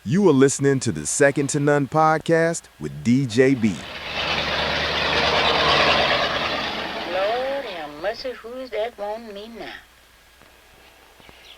You are listening to the Second to None podcast with DJB. Lord have mercy, who's that wanting me now?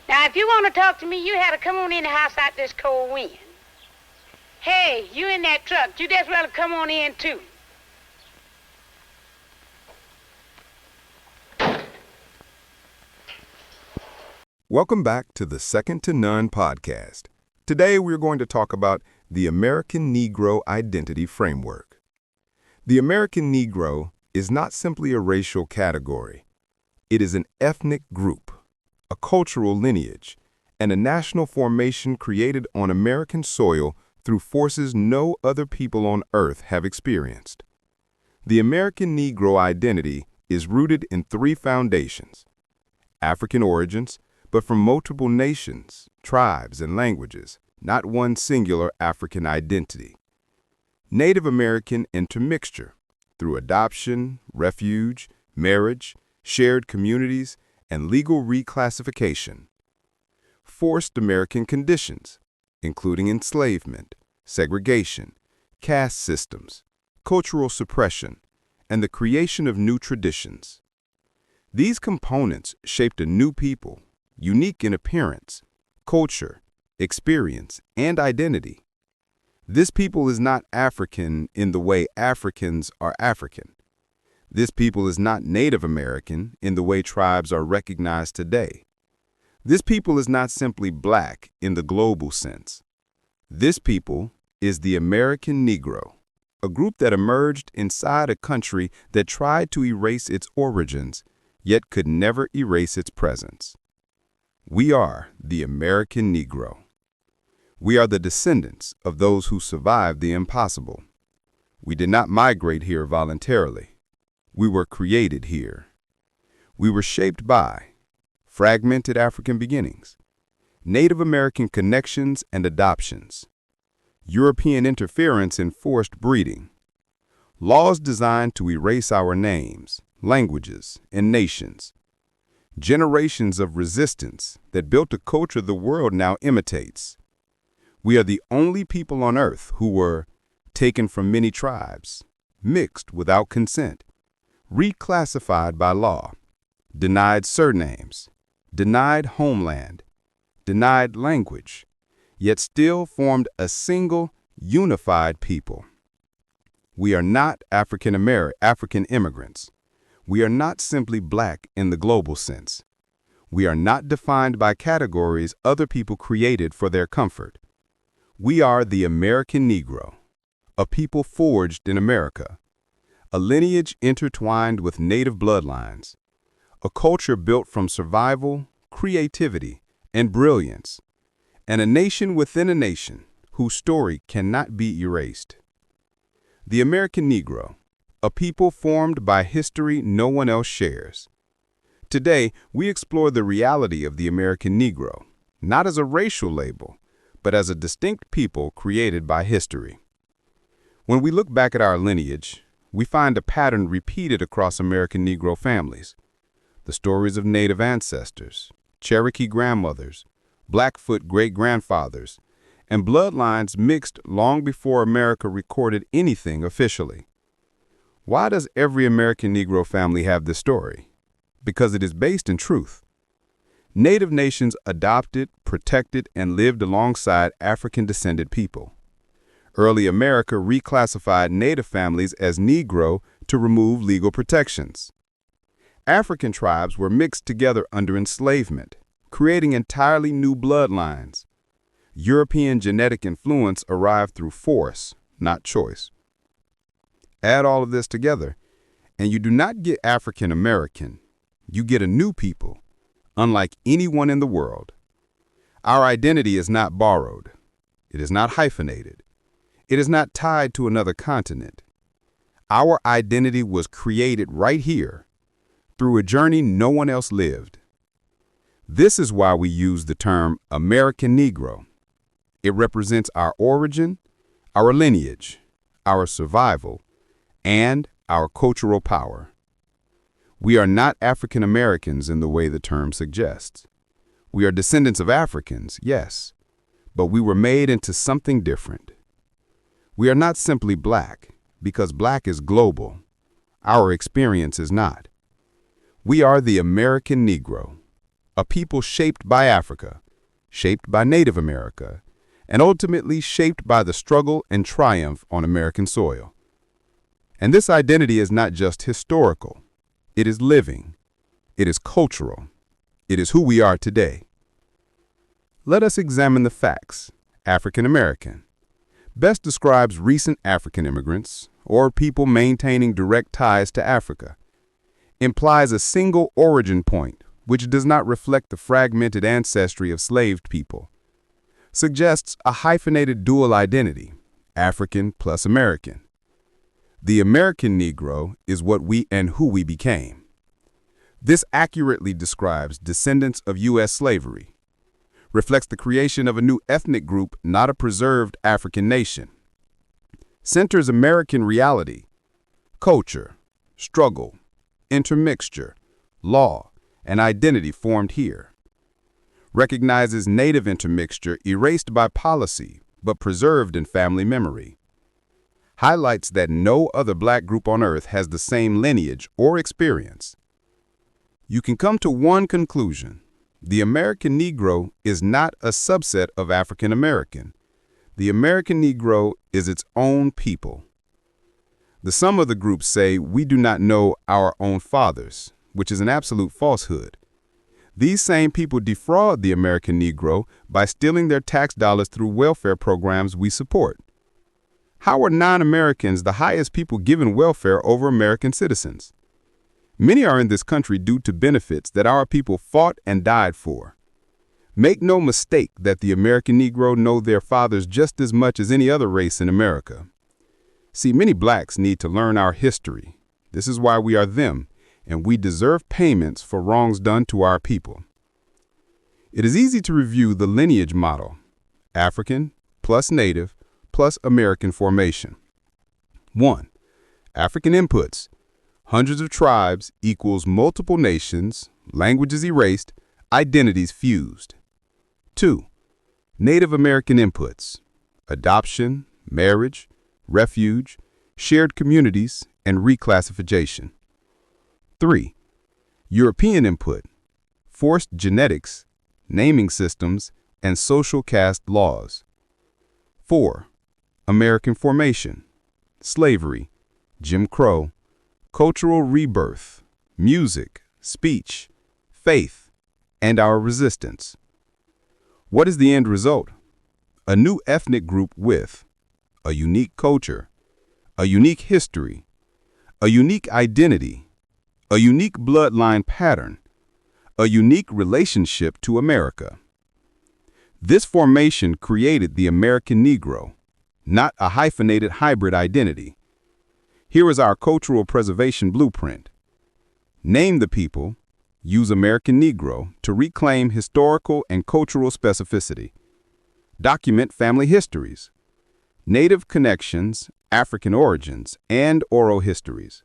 Now, if you want to talk to me, you had to come on in the house out this cold wind. Hey, you in that truck, you just well come on in too. Welcome back to the Second to None podcast. Today we're going to talk about the American Negro Identity Framework. The American Negro is not simply a racial category. It is an ethnic group, a cultural lineage, and a national formation created on American soil through forces no other people on earth have experienced. The American Negro identity is rooted in three foundations: African origins, but from multiple nations, tribes, and languages, not one singular African identity. Native American intermixture through adoption, refuge, marriage, shared communities, and legal reclassification. Forced American conditions, including enslavement, segregation, caste systems, cultural suppression, and the creation of new traditions. These components shaped a new people, unique in appearance, culture, experience, and identity. This people is not African in the way Africans are African. This people is not Native American in the way tribes are recognized today. This people is not simply black in the global sense. This people is the American Negro, a group that emerged inside a country that tried to erase its origins, yet could never erase its presence. We are the American Negro. We are the descendants of those who survived the impossible. We did not migrate here voluntarily. We were created here. We were shaped by fragmented African beginnings, Native American connections and adoptions, European interference in forced breeding, laws designed to erase our names, languages, and nations, generations of resistance that built a culture the world now imitates. We are the only people on earth who were taken from many tribes, mixed without consent, reclassified by law, denied surnames, denied homeland, denied language, yet still formed a single, unified people. We are not African immigrants. We are not simply black in the global sense. We are not defined by categories other people created for their comfort. We are the American Negro, a people forged in America, a lineage intertwined with native bloodlines, a culture built from survival, creativity, and brilliance, and a nation within a nation whose story cannot be erased. The American Negro, a people formed by history no one else shares. Today, we explore the reality of the American Negro, not as a racial label, but as a distinct people created by history. When we look back at our lineage, we find a pattern repeated across American Negro families. The stories of Native ancestors, Cherokee grandmothers, Blackfoot great-grandfathers, and bloodlines mixed long before America recorded anything officially. Why does every American Negro family have this story? Because it is based in truth. Native nations adopted, protected, and lived alongside African-descended people. Early America reclassified Native families as Negro to remove legal protections. African tribes were mixed together under enslavement, creating entirely new bloodlines. European genetic influence arrived through force, not choice. Add all of this together, and you do not get African American. You get a new people, unlike anyone in the world. Our identity is not borrowed. It is not hyphenated. It is not tied to another continent. Our identity was created right here, through a journey no one else lived. This is why we use the term American Negro. It represents our origin, our lineage, our survival, and our cultural power. We are not African Americans in the way the term suggests. We are descendants of Africans, yes, but we were made into something different. We are not simply black, because black is global. Our experience is not. We are the American Negro, a people shaped by Africa, shaped by Native America, and ultimately shaped by the struggle and triumph on American soil. And this identity is not just historical. It is living. It is cultural. It is who we are today. Let us examine the facts. African American best describes recent African immigrants or people maintaining direct ties to Africa. Implies a single origin point which does not reflect the fragmented ancestry of enslaved people. Suggests a hyphenated dual identity, African plus American. The American Negro is what we and who we became. This accurately describes descendants of U.S. slavery. Reflects the creation of a new ethnic group, not a preserved African nation. Centers American reality, culture, struggle, intermixture, law, and identity formed here. Recognizes Native intermixture erased by policy, but preserved in family memory. Highlights that no other black group on earth has the same lineage or experience. You can come to one conclusion. The American Negro is not a subset of African American. The American Negro is its own people. The sum of the groups say we do not know our own fathers, which is an absolute falsehood. These same people defraud the American Negro by stealing their tax dollars through welfare programs we support. How are non-Americans the highest people given welfare over American citizens? Many are in this country due to benefits that our people fought and died for. Make no mistake that the American Negro know their fathers just as much as any other race in America. See, many blacks need to learn our history. This is why we are them, and we deserve payments for wrongs done to our people. It is easy to review the lineage model, African plus Native plus American formation. 1. African inputs. Hundreds of tribes equals multiple nations, languages erased, identities fused. 2. Native American inputs. Adoption, marriage, refuge, shared communities, and reclassification. 3. European input. Forced genetics, naming systems, and social caste laws. 4. American formation. Slavery, Jim Crow, cultural rebirth, music, speech, faith, and our resistance. What is the end result? A new ethnic group with a unique culture, a unique history, a unique identity, a unique bloodline pattern, a unique relationship to America. This formation created the American Negro, not a hyphenated hybrid identity. Here is our cultural preservation blueprint. Name the people, use American Negro to reclaim historical and cultural specificity. Document family histories, Native connections, African origins, and oral histories.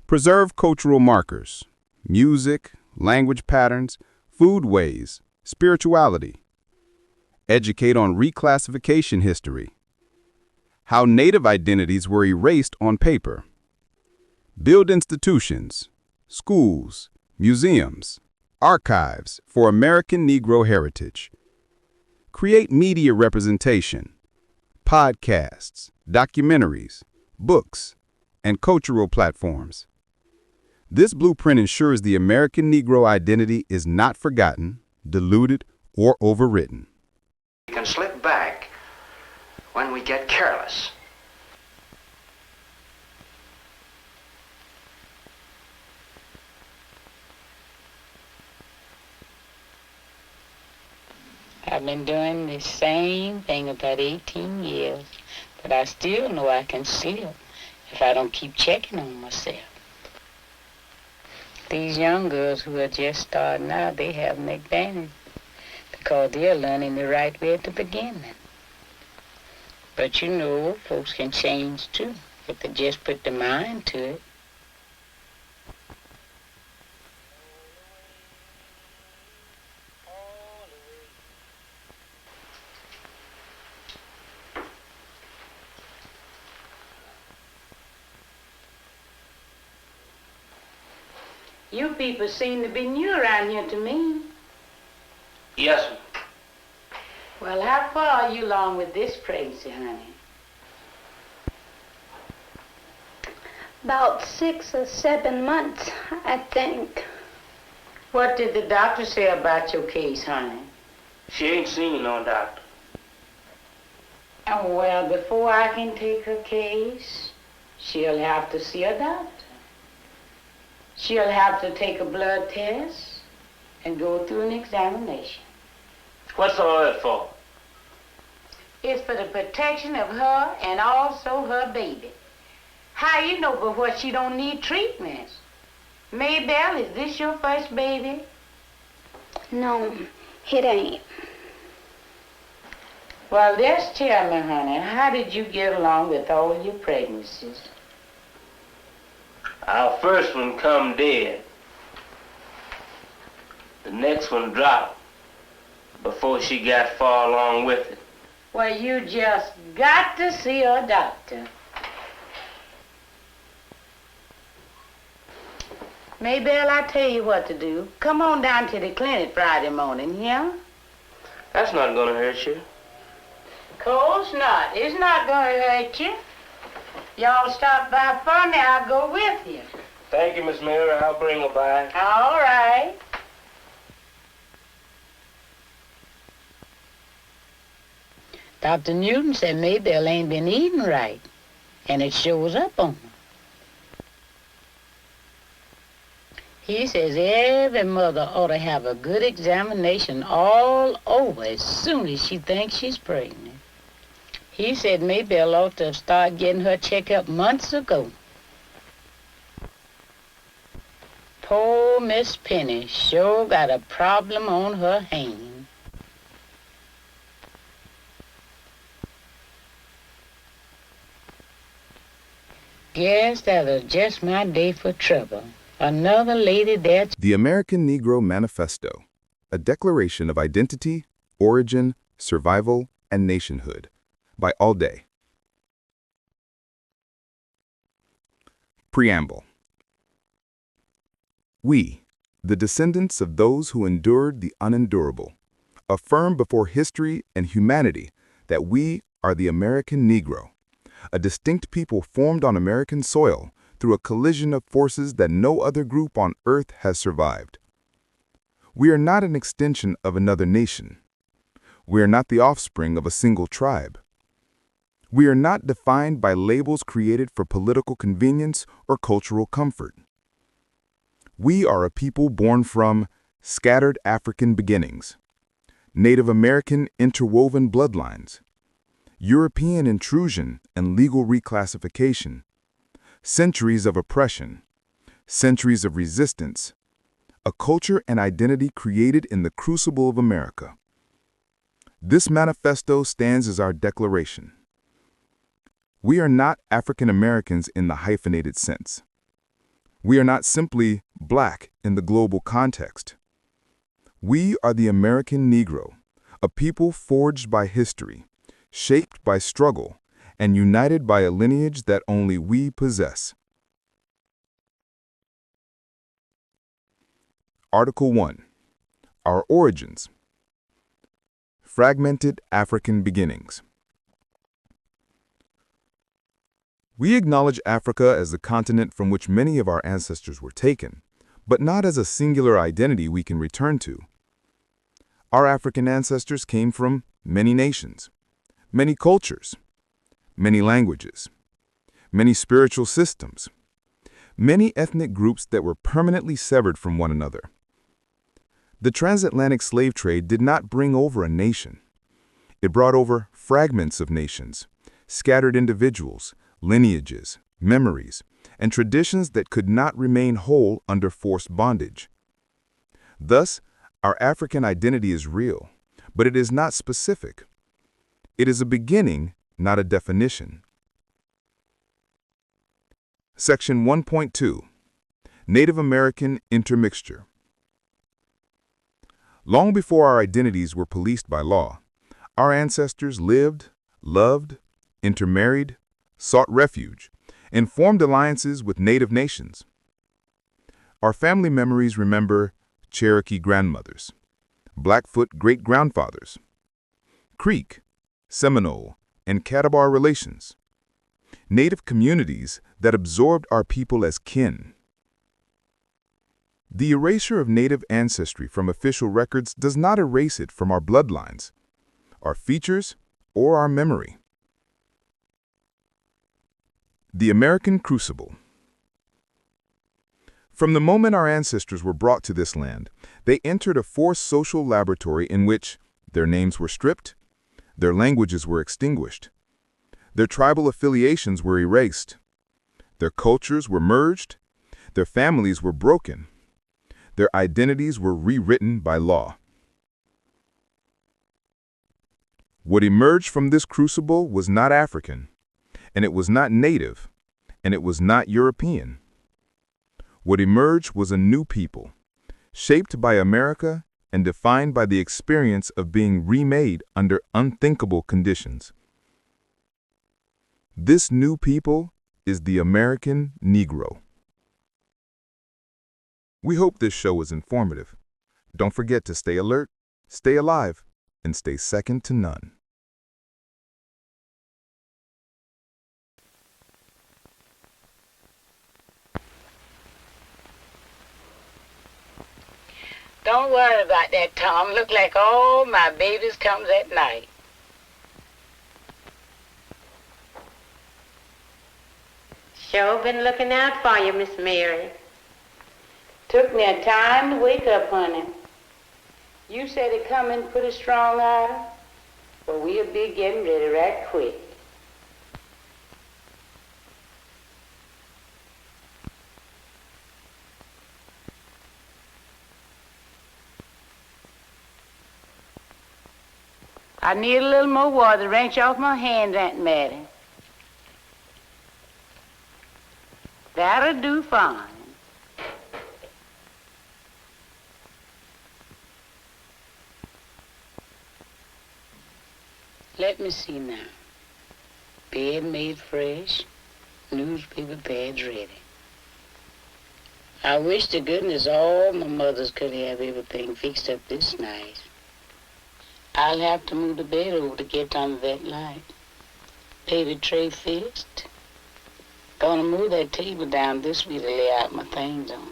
Preserve cultural markers, music, language patterns, food ways, spirituality. Educate on reclassification history. How Native identities were erased on paper. Build institutions, schools, museums, archives for American Negro heritage. Create media representation, podcasts, documentaries, books, and cultural platforms. This blueprint ensures the American Negro identity is not forgotten, diluted, or overwritten. We can slip back when we get careless. I've been doing the same thing about 18 years, but I still know I can slip if I don't keep checking on myself. These young girls who are just starting out, they have an advantage because they're learning the right way at the beginning. But you know, folks can change too if they just put their mind to it. You people seem to be new around here to me. Yes, ma'am. Well, how far are you along with this pregnancy, honey? About 6 or 7 months, I think. What did the doctor say about your case, honey? She ain't seen no doctor. Oh, well, before I can take her case, she'll have to see a doctor. She'll have to take a blood test and go through an examination. What's all that for? It's for the protection of her and also her baby. How you know but what she don't need treatment? Maybelle, is this your first baby? No, it ain't. Well, just tell me, honey, how did you get along with all your pregnancies? Our first one come dead. The next one dropped before she got far along with it. Well, you just got to see a doctor. Maybelle, I tell you what to do. Come on down to the clinic Friday morning, yeah? That's not gonna hurt you. Course not. It's not going to hurt you. Y'all stop by for me, I'll go with you. Thank you, Miss Mary. I'll bring her by. All right. Dr. Newton said Maybelle ain't been eating right, and it shows up on her. He says every mother ought to have a good examination all over as soon as she thinks she's pregnant. He said Maybelle ought to have started getting her checkup months ago. Poor Miss Penny sure got a problem on her hands. Guess that was just my day for trouble. Another lady there. The American Negro Manifesto, a declaration of identity, origin, survival, and nationhood, by Alday. Preamble. We, the descendants of those who endured the unendurable, affirm before history and humanity that we are the American Negro, a distinct people formed on American soil through a collision of forces that no other group on earth has survived. We are not an extension of another nation. We are not the offspring of a single tribe. We are not defined by labels created for political convenience or cultural comfort. We are a people born from scattered African beginnings, Native American interwoven bloodlines, European intrusion and legal reclassification, centuries of oppression, centuries of resistance, a culture and identity created in the crucible of America. This manifesto stands as our declaration. We are not African Americans in the hyphenated sense. We are not simply Black in the global context. We are the American Negro, a people forged by history, shaped by struggle, and united by a lineage that only we possess. Article 1. Our Origins. Fragmented African Beginnings. We acknowledge Africa as the continent from which many of our ancestors were taken, but not as a singular identity we can return to. Our African ancestors came from many nations, many cultures, many languages, many spiritual systems, many ethnic groups that were permanently severed from one another. The transatlantic slave trade did not bring over a nation. It brought over fragments of nations, scattered individuals, lineages, memories, and traditions that could not remain whole under forced bondage. Thus, our African identity is real, but it is not specific. It is a beginning, not a definition. Section 1.2. Native American Intermixture. Long before our identities were policed by law, our ancestors lived, loved, intermarried, sought refuge, and formed alliances with native nations. Our family memories remember Cherokee grandmothers, Blackfoot great-grandfathers, Creek, Seminole, and Catawba relations, Native communities that absorbed our people as kin. The erasure of Native ancestry from official records does not erase it from our bloodlines, our features, or our memory. The American Crucible. From the moment our ancestors were brought to this land, they entered a forced social laboratory in which their names were stripped, their languages were extinguished, their tribal affiliations were erased, their cultures were merged, their families were broken, their identities were rewritten by law. What emerged from this crucible was not African, and it was not Native, and it was not European. What emerged was a new people, shaped by America and defined by the experience of being remade under unthinkable conditions. This new people is the American Negro. We hope this show was informative. Don't forget to stay alert, stay alive, and stay second to none. Don't worry about that, Tom. Look like all my babies comes at night. Sure been looking out for you, Miss Mary. Took me a time to wake up, honey. You said it come in pretty strong, Ida. Well, we'll be getting ready right quick. I need a little more water to wrench off my hands, Aunt Mattie. That'll do fine. Let me see now. Bed made fresh, newspaper pads ready. I wish to goodness all my mothers could have everything fixed up this nice. I'll have to move the bed over to get under that light. Baby tray fixed. Gonna move that table down this way to lay out my things on.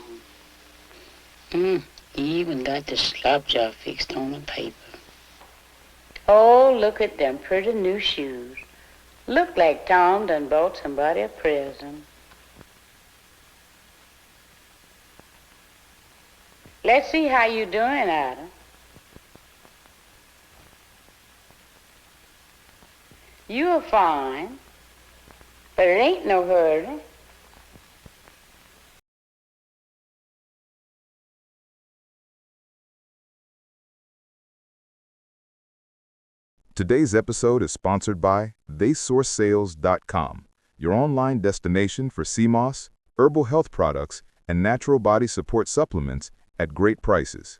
He even got the slop jar fixed on the paper. Oh, look at them pretty new shoes. Look like Tom done bought somebody a present. Let's see how you doing, Ada. You're fine, but it ain't no hurry. Today's episode is sponsored by TheySourceSales.com, your online destination for sea moss, herbal health products, and natural body support supplements at great prices.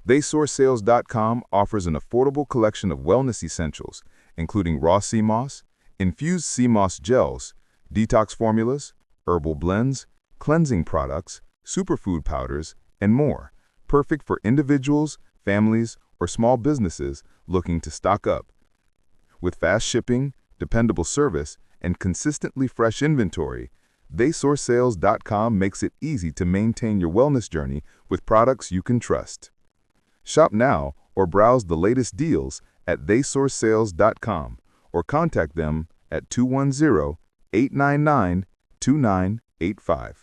TheySourceSales.com offers an affordable collection of wellness essentials, including raw sea moss, infused sea moss gels, detox formulas, herbal blends, cleansing products, superfood powders, and more, perfect for individuals, families, or small businesses looking to stock up. With fast shipping, dependable service, and consistently fresh inventory, TheySourceSales.com makes it easy to maintain your wellness journey with products you can trust. Shop now or browse the latest deals at TheySourceSales.com or contact them at 210-899-2985.